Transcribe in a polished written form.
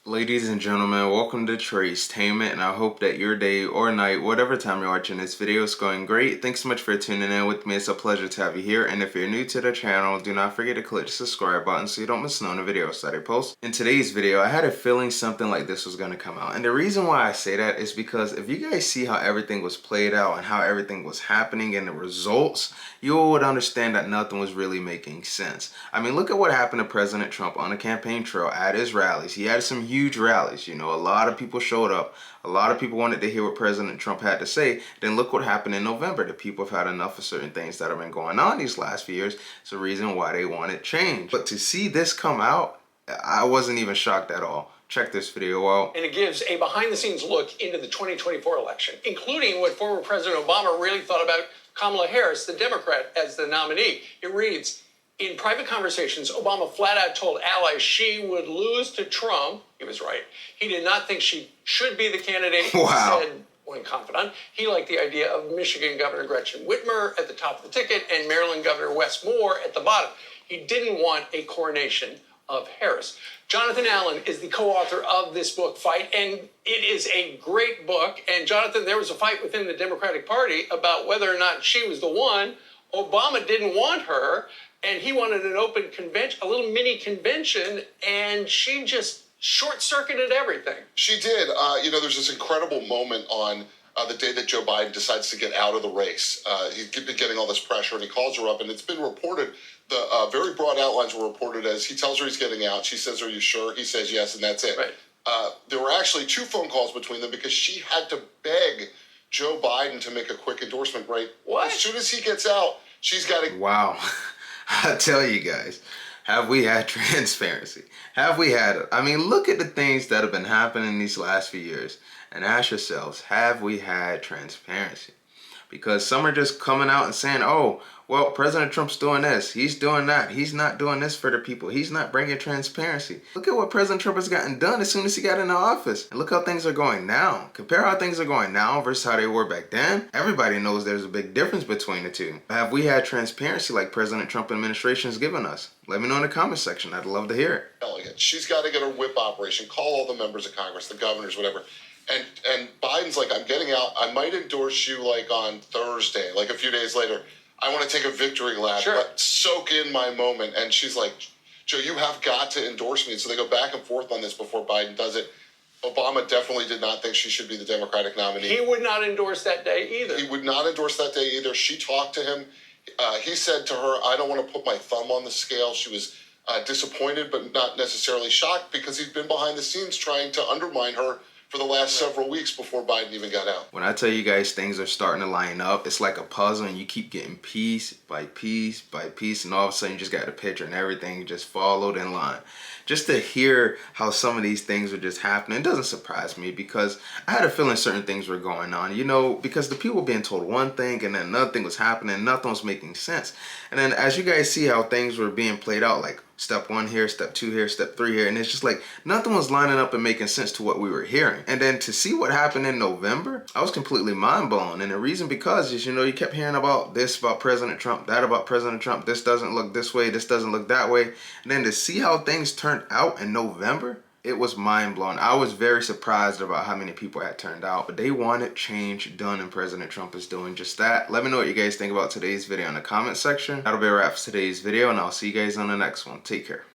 Ladies and gentlemen, welcome to Tracetainment, and I hope that your day or night, whatever time you're watching this video, is going great. Thanks so much for tuning in with me. It's a pleasure to have you here, and if you're new to the channel, do not forget to click the subscribe button so you don't miss none of the videos that I post. In today's video, I had a feeling something like this was going to come out, and the reason why I say that is because if you guys see how everything was played out and how everything was happening and the results, you would understand that nothing was really making sense. I mean, look at what happened to President Trump on the campaign trail at his rallies. He had some huge rallies, you know, a lot of people showed up. A lot of people wanted to hear what President Trump had to say. Then look what happened in November. The people have had enough of certain things that have been going on these last few years. It's the reason why they wanted change. But to see this come out, I wasn't even shocked at all. Check this video out. And it gives a behind-the-scenes look into the 2024 election, including what former President Obama really thought about Kamala Harris, the Democrat, as the nominee. It reads, in private conversations, Obama flat out told allies she would lose to Trump. He was right. He did not think she should be the candidate. Wow. He said, when confident, he liked the idea of Michigan Governor Gretchen Whitmer at the top of the ticket and Maryland Governor Wes Moore at the bottom. He didn't want a coronation of Harris. Jonathan Allen is the co-author of this book, Fight, and it is a great book. And Jonathan, there was a fight within the Democratic Party about whether or not she was the one. Obama didn't want her, and he wanted an open convention, a little mini convention, and she just short-circuited everything. She did. There's this incredible moment on the day that Joe Biden decides to get out of the race. He's been getting all this pressure, and he calls her up, and it's been reported. The very broad outlines were reported as he tells her he's getting out. She says, "Are you sure?" He says, "Yes," and that's it. Right. There were actually 2 phone calls between them because she had to beg Joe Biden to make a quick endorsement. Right. What? As soon as he gets out, she's got to. Wow. I tell you guys, have we had transparency? Have we had it? I mean, look at the things that have been happening these last few years and ask yourselves, have we had transparency? Because some are just coming out and saying, oh, well, President Trump's doing this, he's doing that, he's not doing this for the people, he's not bringing transparency. Look at what President Trump has gotten done as soon as he got into office. And look how things are going now. Compare how things are going now versus how they were back then. Everybody knows there's a big difference between the two. Have we had transparency like President Trump administration has given us? Let me know in the comment section. I'd love to hear it. Delegate. She's got to get her whip operation, call all the members of Congress, the governors, whatever. And Biden's like, I'm getting out. I might endorse you like on Thursday, like a few days later. I want to take a victory lap, Sure. but soak in my moment. And she's like, Joe, you have got to endorse me. So they go back and forth on this before Biden does it. Obama definitely did not think she should be the Democratic nominee. He would not endorse that day either. He would not endorse that day either. She talked to him. He said to her, I don't want to put my thumb on the scale. She was disappointed, but not necessarily shocked because he'd been behind the scenes trying to undermine her for the last several weeks before Biden even got out. When I tell you guys things are starting to line up, it's like a puzzle and you keep getting piece by piece by piece, and all of a sudden you just got the picture and everything just followed in line. Just to hear how some of these things are just happening, it doesn't surprise me because I had a feeling certain things were going on, you know, because the people were being told one thing and then another thing was happening, nothing was making sense. And then as you guys see how things were being played out, like step 1 here, step 2 here, step 3 here, and it's just like nothing was lining up and making sense to what we were hearing. And then to see what happened in November, I was completely mind blown. And the reason because is, you know, you kept hearing about this about President Trump, that about President Trump, this doesn't look this way, this doesn't look that way. And then to see how things turned out in November, it was mind blowing. I was very surprised about how many people had turned out, but they wanted change done, and President Trump is doing just that. Let me know what you guys think about today's video in the comment section. That'll be a wrap for today's video, and I'll see you guys on the next one. Take care.